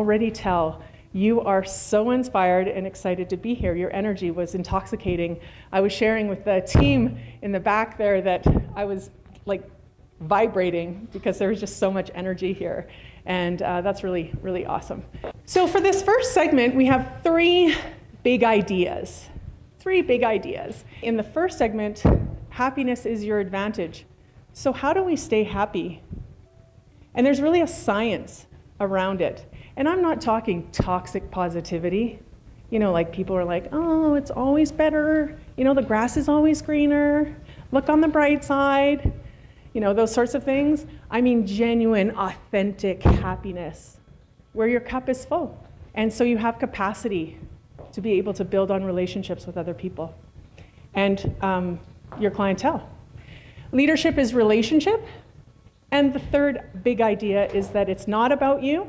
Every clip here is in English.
already tell you are so inspired and excited to be here. Your energy was intoxicating. I was sharing with the team in the back there that I was like vibrating because there was just so much energy here. And that's really, really awesome. So for this first segment, we have three big ideas. Three big ideas. In the first segment, happiness is your advantage. So how do we stay happy? And there's really a science around it. And I'm not talking toxic positivity. You know, like people are like, oh, it's always better. You know, the grass is always greener. Look on the bright side. You know, those sorts of things. I mean genuine, authentic happiness where your cup is full. And so you have capacity to be able to build on relationships with other people and your clientele. Leadership is relationship. And the third big idea is that it's not about you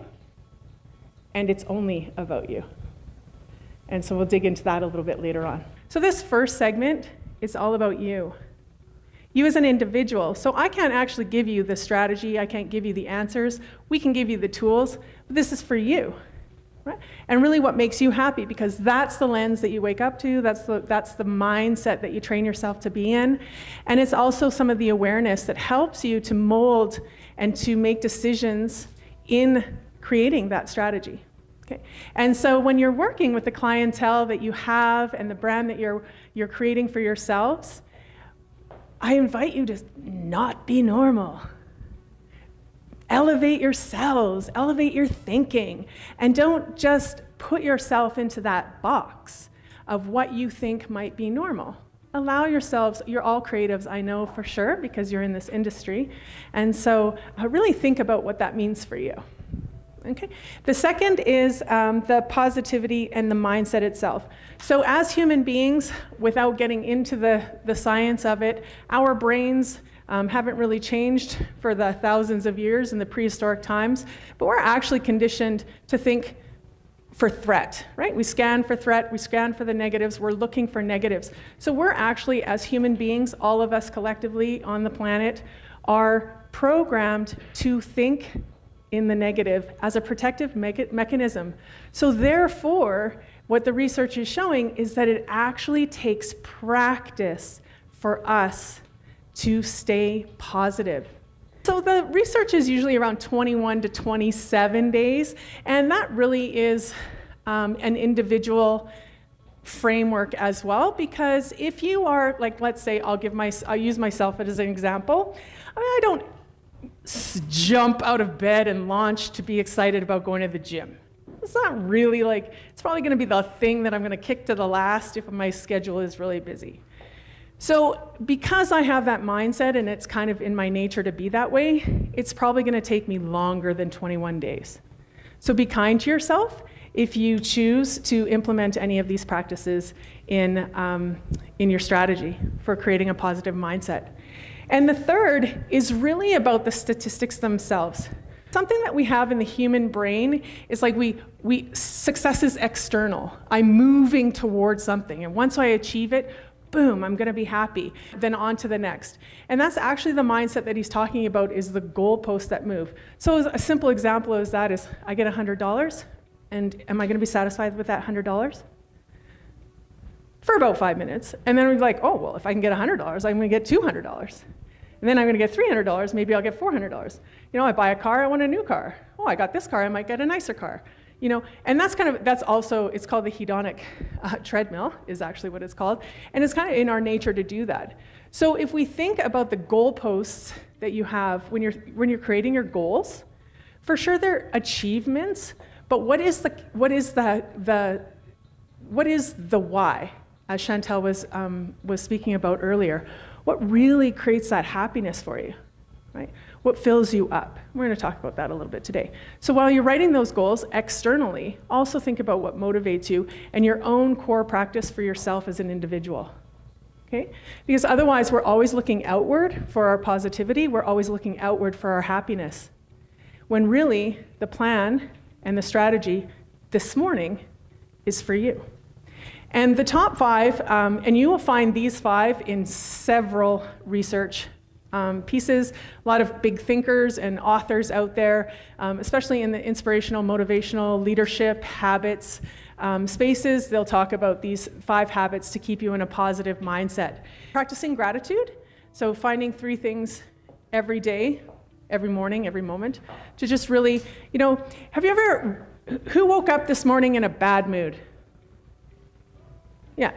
and it's only about you. And so we'll dig into that a little bit later on. So this first segment is all about you. You as an individual. So I can't actually give you the strategy, I can't give you the answers. We can give you the tools, but this is for you. Right? And really what makes you happy, because that's the lens that you wake up to, that's the mindset that you train yourself to be in. And it's also some of the awareness that helps you to mold and to make decisions in creating that strategy. Okay. And so when you're working with the clientele that you have and the brand that you're creating for yourselves, I invite you to not be normal. Elevate yourselves, elevate your thinking, and don't just put yourself into that box of what you think might be normal. Allow yourselves, you're all creatives, I know for sure, because you're in this industry, and so really think about what that means for you. Okay. The second is the positivity and the mindset itself. So as human beings, without getting into the science of it, our brains haven't really changed for the thousands of years in the prehistoric times, but we're actually conditioned to think for threat, right? We scan for threat, we scan for the negatives, we're looking for negatives. So we're actually, as human beings, all of us collectively on the planet, are programmed to think in the negative as a protective mechanism. So therefore, what the research is showing is that it actually takes practice for us to stay positive. So the research is usually around 21 to 27 days, and that really is an individual framework as well, because if you are, like, let's say, I'll use myself as an example. I mean, I don't jump out of bed and launch to be excited about going to the gym. It's not really like, it's probably going to be the thing that I'm going to kick to the last if my schedule is really busy. So because I have that mindset and it's kind of in my nature to be that way, it's probably going to take me longer than 21 days. So be kind to yourself if you choose to implement any of these practices in your strategy for creating a positive mindset. And the third is really about the statistics themselves. Something that we have in the human brain is like success is external. I'm moving towards something, and once I achieve it, boom, I'm going to be happy. Then on to the next. And that's actually the mindset that he's talking about, is the goalposts that move. So a simple example of that is, I get $100, and am I going to be satisfied with that $100? For about 5 minutes. And then we're like, oh, well, if I can get $100, I'm going to get $200. And then I'm going to get $300, maybe I'll get $400. You know, I buy a car, I want a new car. Oh, I got this car, I might get a nicer car. You know, and that's also, it's called the hedonic treadmill, is actually what it's called. And it's kind of in our nature to do that. So if we think about the goalposts that you have when you're creating your goals, for sure they're achievements, but what is the why, as Chantel was speaking about earlier? What really creates that happiness for you, right? What fills you up? We're going to talk about that a little bit today. So while you're writing those goals externally, also think about what motivates you and your own core practice for yourself as an individual, okay? Because otherwise we're always looking outward for our positivity, we're always looking outward for our happiness, when really the plan and the strategy this morning is for you. And the top 5, and you will find these 5 in several research pieces. A lot of big thinkers and authors out there, especially in the inspirational, motivational, leadership, habits spaces. They'll talk about these 5 habits to keep you in a positive mindset. Practicing gratitude, so finding 3 things every day, every morning, every moment, to just really, have you ever, who woke up this morning in a bad mood? Yeah.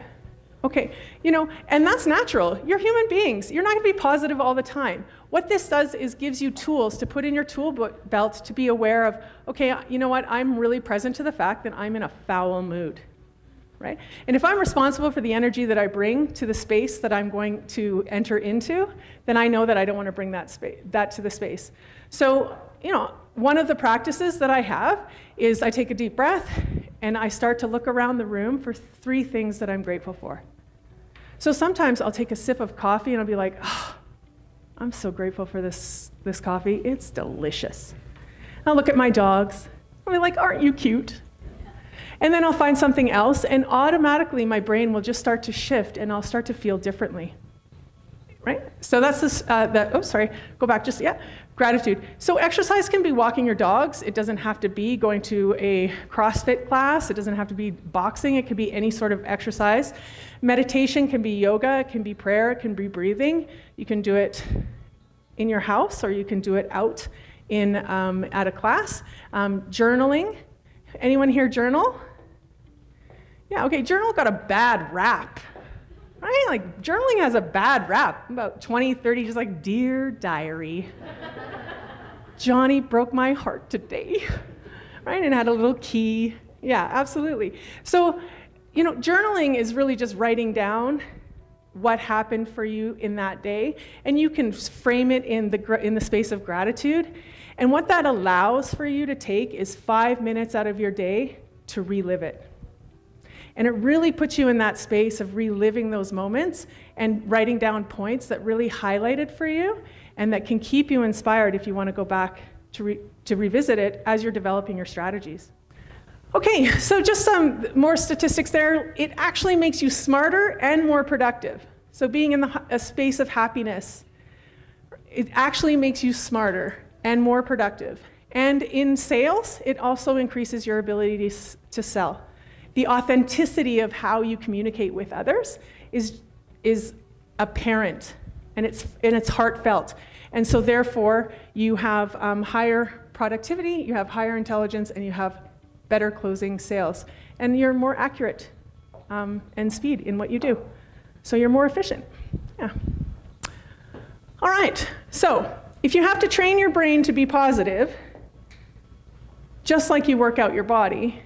Okay, and that's natural. You're human beings. You're not going to be positive all the time. What this does is gives you tools to put in your tool belt to be aware of, okay, you know what, I'm really present to the fact that I'm in a foul mood, right? And if I'm responsible for the energy that I bring to the space that I'm going to enter into, then I know that I don't want to bring that to the space. So, one of the practices that I have is I take a deep breath and I start to look around the room for 3 things that I'm grateful for. So sometimes I'll take a sip of coffee and I'll be like, oh, I'm so grateful for this coffee. It's delicious. I'll look at my dogs. I'll be like, aren't you cute? And then I'll find something else, and automatically my brain will just start to shift and I'll start to feel differently. Right? So that's this, gratitude. So exercise can be walking your dogs. It doesn't have to be going to a CrossFit class. It doesn't have to be boxing. It can be any sort of exercise. Meditation can be yoga. It can be prayer. It can be breathing. You can do it in your house, or you can do it out at a class. Journaling. Anyone here journal? Yeah, okay, journal got a bad rap. Right? Like, journaling has a bad rap. About 20, 30, just like, dear diary, Johnny broke my heart today. Right? And had a little key. Yeah, absolutely. So, journaling is really just writing down what happened for you in that day, and you can frame it in the space of gratitude. And what that allows for you to take is 5 minutes out of your day to relive it. And it really puts you in that space of reliving those moments and writing down points that really highlight it for you and that can keep you inspired if you want to go back to revisit it as you're developing your strategies. Okay, so just some more statistics there. It actually makes you smarter and more productive. So being in a space of happiness, it actually makes you smarter and more productive. And in sales, it also increases your ability to sell. The authenticity of how you communicate with others is apparent, and it's heartfelt. And so therefore, you have higher productivity, you have higher intelligence, and you have better closing sales. And you're more accurate and speed in what you do. So you're more efficient. Yeah. All right, so if you have to train your brain to be positive, just like you work out your body,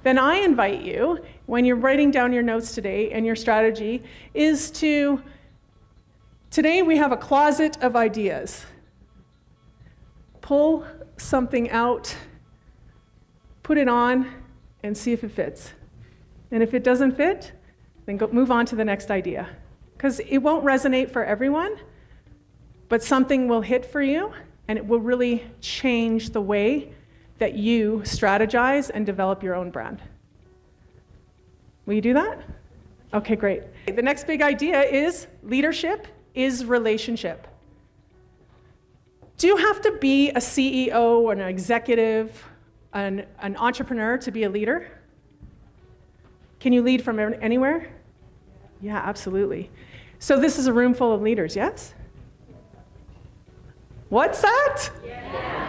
then I invite you, when you're writing down your notes today, and your strategy is today we have a closet of ideas. Pull something out, put it on, and see if it fits. And if it doesn't fit, then move on to the next idea. Because it won't resonate for everyone, but something will hit for you, and it will really change the way that you strategize and develop your own brand. Will you do that? Okay, great. The next big idea is leadership is relationship. Do you have to be a CEO or an executive, an entrepreneur to be a leader? Can you lead from anywhere? Yeah, absolutely. So this is a room full of leaders, yes? What's that? Yeah.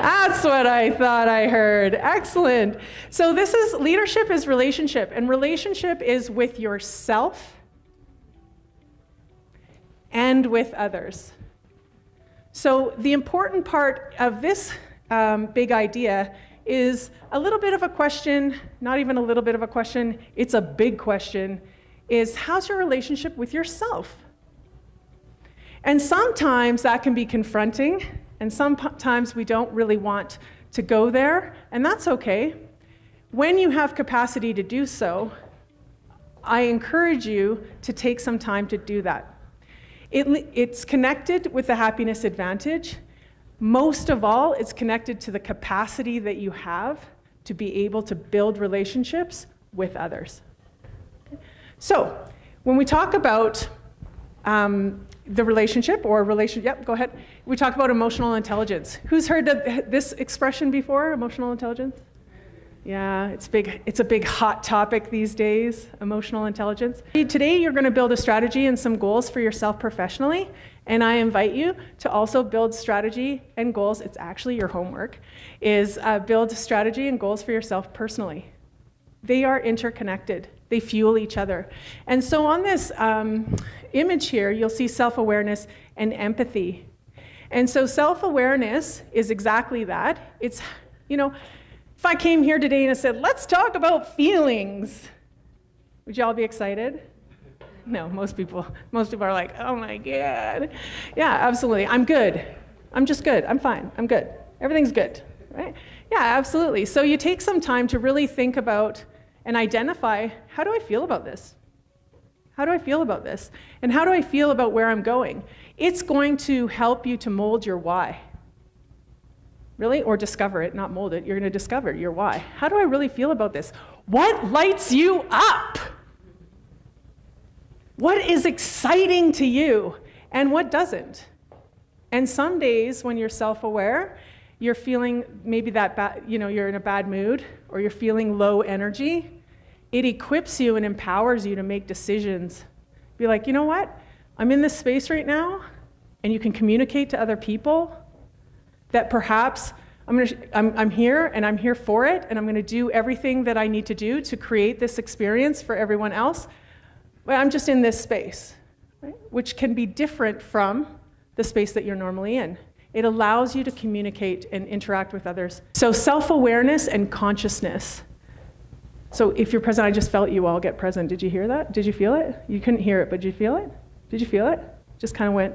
That's what I thought I heard. Excellent. So leadership is relationship, and relationship is with yourself and with others. So the important part of this big idea is a little bit of a question, not even a little bit of a question, it's a big question, is how's your relationship with yourself? And sometimes that can be confronting, and sometimes we don't really want to go there, and that's okay. When you have capacity to do so, I encourage you to take some time to do that. It's connected with the happiness advantage. Most of all, it's connected to the capacity that you have to be able to build relationships with others. So, when we talk about the relationship or relation, yep, go ahead. We talk about emotional intelligence. Who's heard of this expression before, emotional intelligence? Yeah, it's a big hot topic these days, emotional intelligence. Today you're going to build a strategy and some goals for yourself professionally, and I invite you to also build strategy and goals. It's actually your homework, is build strategy and goals for yourself personally. They are interconnected. They fuel each other. And so on this image here, you'll see self-awareness and empathy. And so self-awareness is exactly that. It's, you know, if I came here today and I said, let's talk about feelings, would you all be excited? No, most people are like, oh my God. Yeah, absolutely. I'm good. I'm just good. I'm fine. I'm good. Everything's good, right? Yeah, absolutely. So you take some time to really think about and identify, how do I feel about this? How do I feel about this? And how do I feel about where I'm going? It's going to help you to mold your why. Really? Or discover it, not mold it. You're going to discover your why. How do I really feel about this? What lights you up? What is exciting to you and what doesn't? And some days when you're self-aware, you're feeling maybe that bad, you're in a bad mood or you're feeling low energy. It equips you and empowers you to make decisions. Be like, you know what? I'm in this space right now, and you can communicate to other people that perhaps I'm here and I'm here for it, and I'm going to do everything that I need to do to create this experience for everyone else. But I'm just in this space, right? Which can be different from the space that you're normally in. It allows you to communicate and interact with others. So self-awareness and consciousness. So if you're present, I just felt you all get present. Did you hear that? Did you feel it? You couldn't hear it, but did you feel it? Did you feel it? Just kind of went,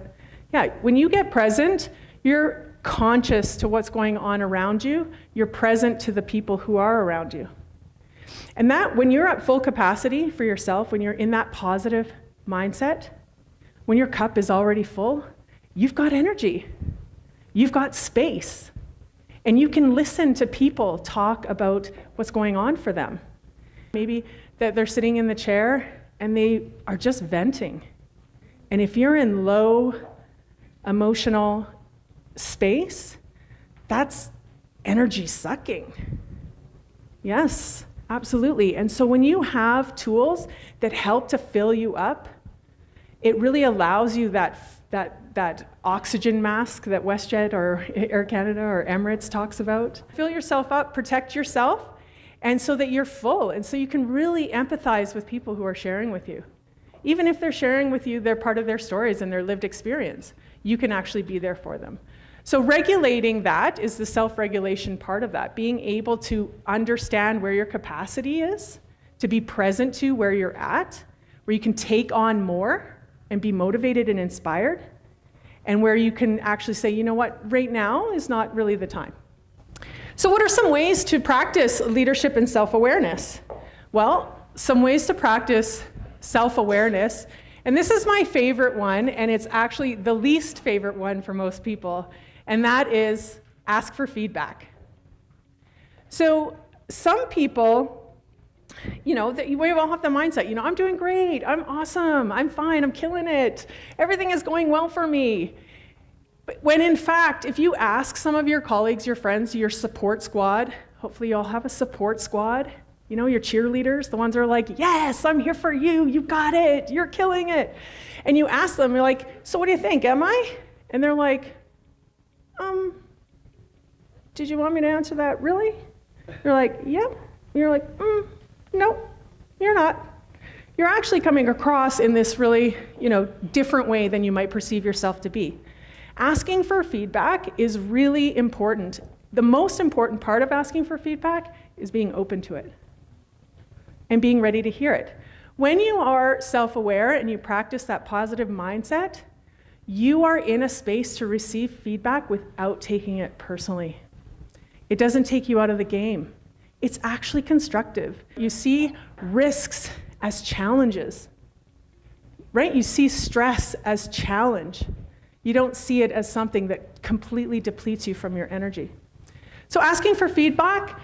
yeah. When you get present, you're conscious to what's going on around you. You're present to the people who are around you. And that, when you're at full capacity for yourself, when you're in that positive mindset, when your cup is already full, you've got energy. You've got space. And you can listen to people talk about what's going on for them. Maybe that they're sitting in the chair and they are just venting. And if you're in low emotional space, that's energy sucking. Yes, absolutely. And so when you have tools that help to fill you up, it really allows you that oxygen mask that WestJet or Air Canada or Emirates talks about. Fill yourself up, protect yourself, and so that you're full, and so you can really empathize with people who are sharing with you. Even if they're sharing with you, they're part of their stories and their lived experience. You can actually be there for them. So regulating that is the self-regulation part of that, being able to understand where your capacity is, to be present to where you're at, where you can take on more and be motivated and inspired, and where you can actually say, you know what, right now is not really the time. So what are some ways to practice leadership and self-awareness? Well, some ways to practice self-awareness, and this is my favorite one, and it's actually the least favorite one for most people, and that is ask for feedback. So some people, we all have the mindset, I'm doing great, I'm awesome, I'm fine, I'm killing it, everything is going well for me. But when in fact, if you ask some of your colleagues, your friends, your support squad, hopefully you all have a support squad, your cheerleaders, the ones that are like, yes, I'm here for you, you got it, you're killing it. And you ask them, you're like, so what do you think, am I? And they're like, did you want me to answer that, really? You're like, yep. Yeah. You're like, no, you're not. You're actually coming across in this really, different way than you might perceive yourself to be. Asking for feedback is really important. The most important part of asking for feedback is being open to it and being ready to hear it. When you are self-aware and you practice that positive mindset, you are in a space to receive feedback without taking it personally. It doesn't take you out of the game. It's actually constructive. You see risks as challenges, right? You see stress as challenge. You don't see it as something that completely depletes you from your energy. So asking for feedback,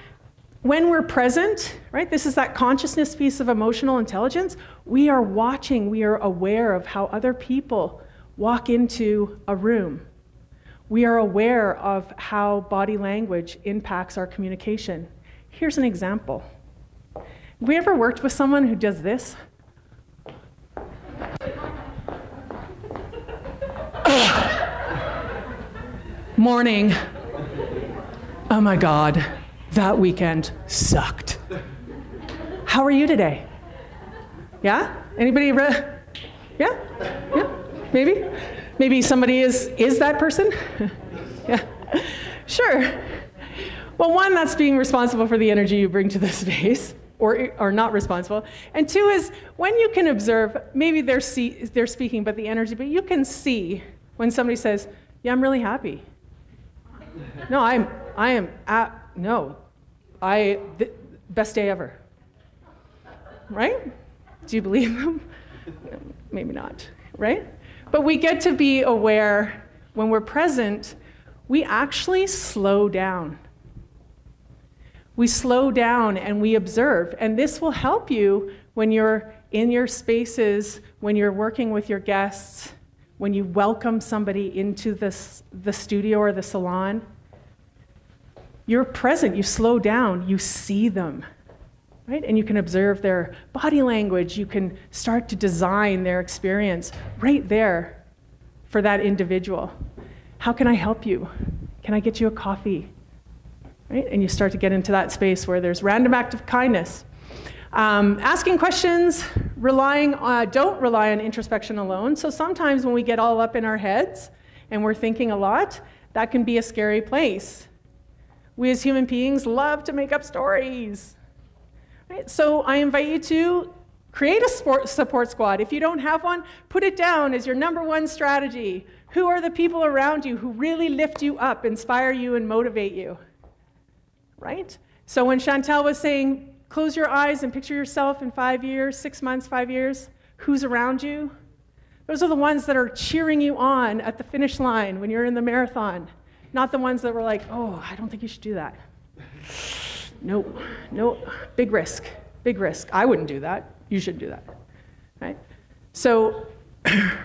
when we're present, right? This is that consciousness piece of emotional intelligence. We are watching, we are aware of how other people walk into a room. We are aware of how body language impacts our communication. Here's an example. Have we ever worked with someone who does this? Morning. Oh my God, that weekend sucked. How are you today? Yeah? Anybody? Yeah? Maybe? Maybe somebody is that person? Yeah. Sure. Well, one, that's being responsible for the energy you bring to the space, or not responsible. And two is when you can observe, maybe they're speaking, but the energy, but you can see when somebody says, yeah, I'm really happy. No, best day ever. Right? Do you believe them? Maybe not, right? But we get to be aware when we're present, we actually slow down. We slow down and we observe. And this will help you when you're in your spaces, when you're working with your guests, when you welcome somebody into the studio or the salon. You're present, you slow down, you see them, right? And you can observe their body language. You can start to design their experience right there for that individual. How can I help you? Can I get you a coffee? Right? And you start to get into that space where there's random act of kindness. Asking questions, don't rely on introspection alone. So sometimes when we get all up in our heads and we're thinking a lot, that can be a scary place. We as human beings love to make up stories. Right? So I invite you to create a support squad. If you don't have one, put it down as your #1 strategy. Who are the people around you who really lift you up, inspire you, and motivate you? Right? So when Chantel was saying, close your eyes and picture yourself in 5 years, 6 months, 5 years, who's around you? Those are the ones that are cheering you on at the finish line when you're in the marathon. Not the ones that were like, oh, I don't think you should do that. No, big risk. I wouldn't do that. You should do that, right? So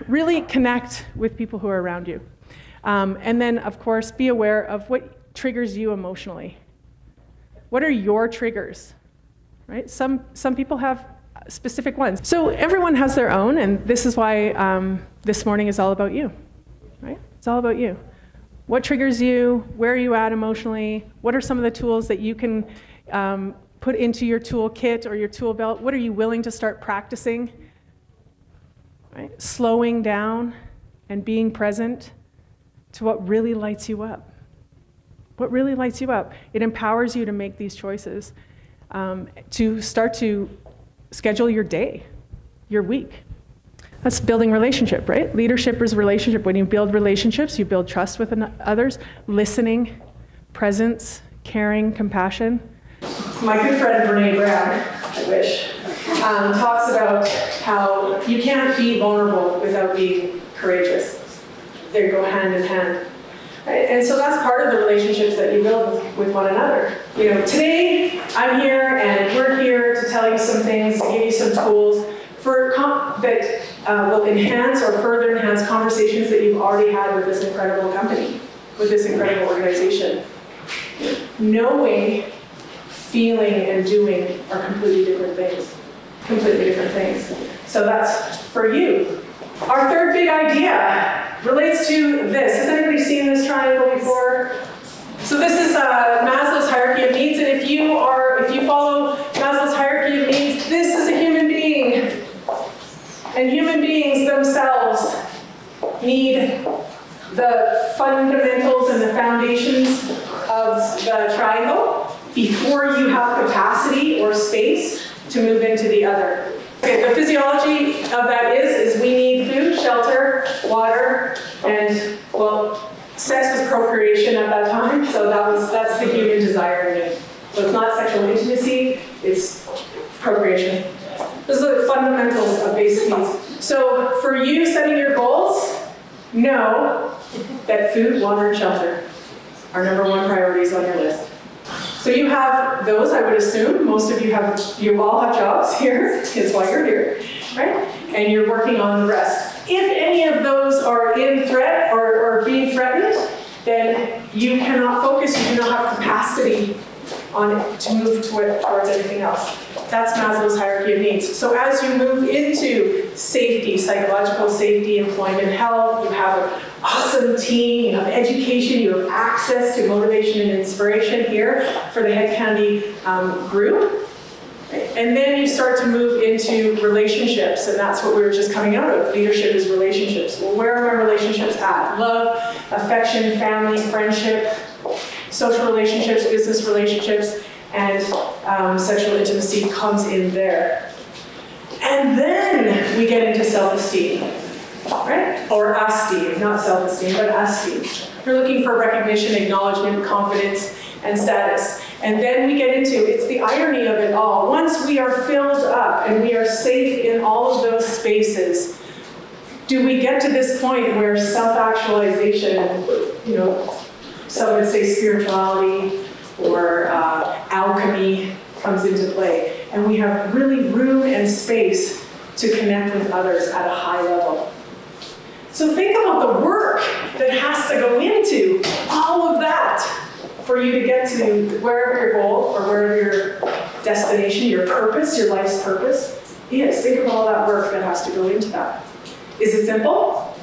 really connect with people who are around you. And then, of course, be aware of what triggers you emotionally. What are your triggers, right? Some people have specific ones. So everyone has their own, and this is why this morning is all about you, right? It's all about you. What triggers you? Where are you at emotionally? What are some of the tools that you can put into your toolkit or your tool belt? What are you willing to start practicing? Right? Slowing down and being present to what really lights you up. What really lights you up? It empowers you to make these choices, to start to schedule your day, your week. That's building relationship, right? Leadership is relationship. When you build relationships, you build trust with others, listening, presence, caring, compassion. My good friend Brene Brown, I wish, talks about how you can't be vulnerable without being courageous. They go hand in hand. Right? And so that's part of the relationships that you build with one another. You know, today I'm here and we're here to tell you some things, to give you some tools that will enhance or further enhance conversations that you've already had with this incredible company, with this incredible organization. Knowing, feeling, and doing are completely different things. Completely different things. So that's for you. Our third big idea relates to this. Has anybody seen this triangle before? So this is Maslow's hierarchy of needs, and if you follow Maslow's hierarchy of needs, this is a human being. And human beings themselves need the fundamentals and the foundations of the triangle before you have capacity or space to move into the other. Okay, the physiology of that is we need food, shelter, water, and, well, sex was procreation at that time, so that's the human desire need. So it's not sexual intimacy, it's procreation. Those are the fundamentals of basic needs. So for you setting your goals, know that food, water, and shelter are #1 priorities on your list. So you have those, I would assume. Most of you all have jobs here. It's why you're here, right? And you're working on the rest. If any of those are in threat or being threatened, then you cannot focus, you do not have capacity on it to move towards anything else. That's Maslow's hierarchy of needs. So as you move into safety, psychological safety, employment, health, you have an awesome team, you have education, you have access to motivation and inspiration here for the Hedkandi group. And then you start to move into relationships, and that's what we were just coming out of. Leadership is relationships. Well, where are my relationships at? Love, affection, family, friendship, social relationships, business relationships, and sexual intimacy comes in there. And then we get into self-esteem, right? Or esteem, not self-esteem, but esteem. We're looking for recognition, acknowledgement, confidence, and status. And then we get into, it's the irony of it all. Once we are filled up and we are safe in all of those spaces, do we get to this point where self-actualization, you know, some would say spirituality or alchemy comes into play, and we have really room and space to connect with others at a high level. So think about the work that has to go into all of that for you to get to wherever your goal or wherever your destination, your purpose, your life's purpose is. Think of all that work that has to go into that. Is it simple?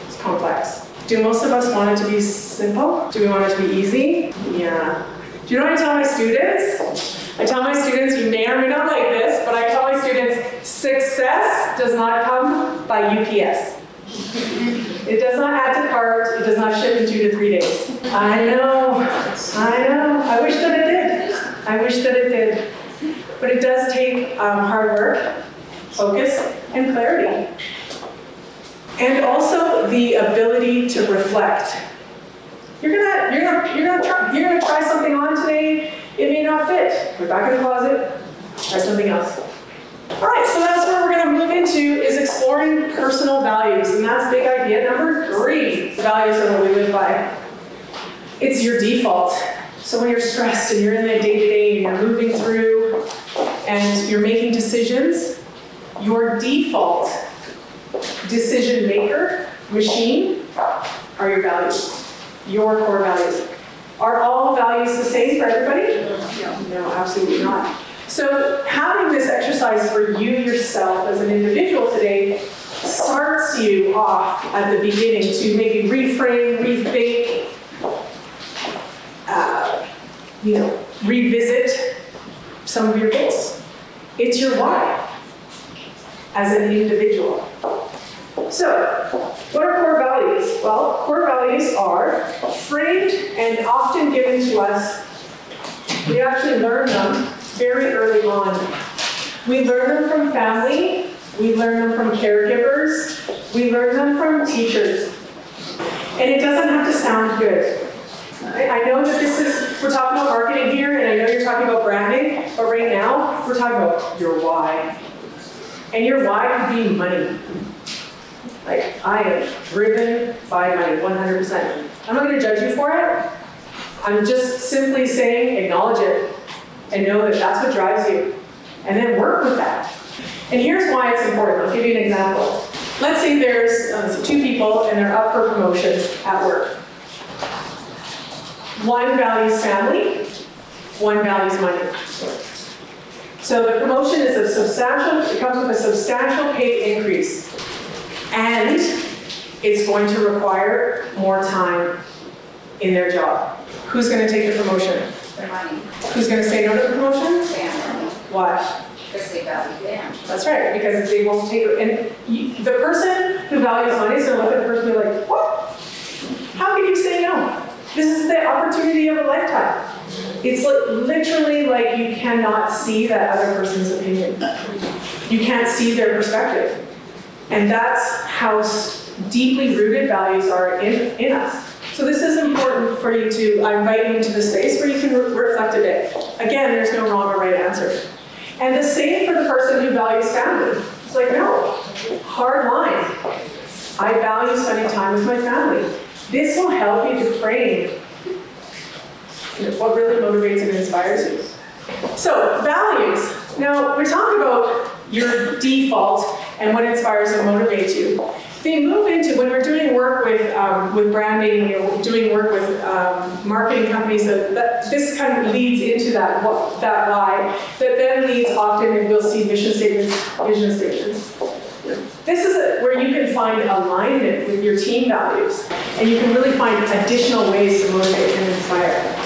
It's complex. Do most of us want it to be simple? Do we want it to be easy? Yeah. Do you know what I tell my students? I tell my students, you may or may not like this, but I tell my students, success does not come by UPS. It does not add to cart, it does not ship in 2 to 3 days. I know. I wish that it did. I wish that it did. But it does take hard work, focus, and clarity. And also the ability to reflect. You're gonna try something on today, it may not fit. Go back in the closet, try something else. All right, so that's where we're gonna move into is exploring personal values, and that's big idea number 3. The values are what we live by. It's your default. So when you're stressed and you're in the day-to-day and you're moving through and you're making decisions, your default decision maker machine are your values, your core values. Are all values the same for everybody? No, absolutely not. So having this exercise for you yourself as an individual today starts you off at the beginning to maybe reframe, rethink, revisit some of your goals. It's your why as an individual. So, what are core values? Well, core values are framed and often given to us. We actually learn them very early on. We learn them from family, we learn them from caregivers, we learn them from teachers. And it doesn't have to sound good. I know that we're talking about marketing here, and I know you're talking about branding, but right now, we're talking about your why. And your why could be money. Like, I am driven by money, 100%. I'm not going to judge you for it. I'm just simply saying, acknowledge it, and know that that's what drives you. And then work with that. And here's why it's important. I'll give you an example. Let's say there's 2 people, and they're up for promotion at work. One values family, one values money. So the promotion is it comes with a substantial pay increase. And it's going to require more time in their job. Who's going to take the promotion? Their money. Who's going to say no to the promotion? Family. Why? Because they value them. That's right, because they won't take it. And the person who values money is going to look at the person and be like, what? How can you say no? This is the opportunity of a lifetime. It's literally like you cannot see that other person's opinion. You can't see their perspective. And that's how deeply rooted values are in us. So this is important for you to, I invite you into the space where you can reflect a bit. Again, there's no wrong or right answer. And the same for the person who values family. It's like, no, hard line. I value spending time with my family. This will help you to frame what really motivates and inspires you. So, values. Now, we're talking about your default, and what inspires and motivates you. They move into, when we're doing work with branding, we're doing work with marketing companies, this kind of leads into that why, that then leads often, and we'll see mission statements, vision statements. This is where you can find alignment with your team values, and you can really find additional ways to motivate and inspire.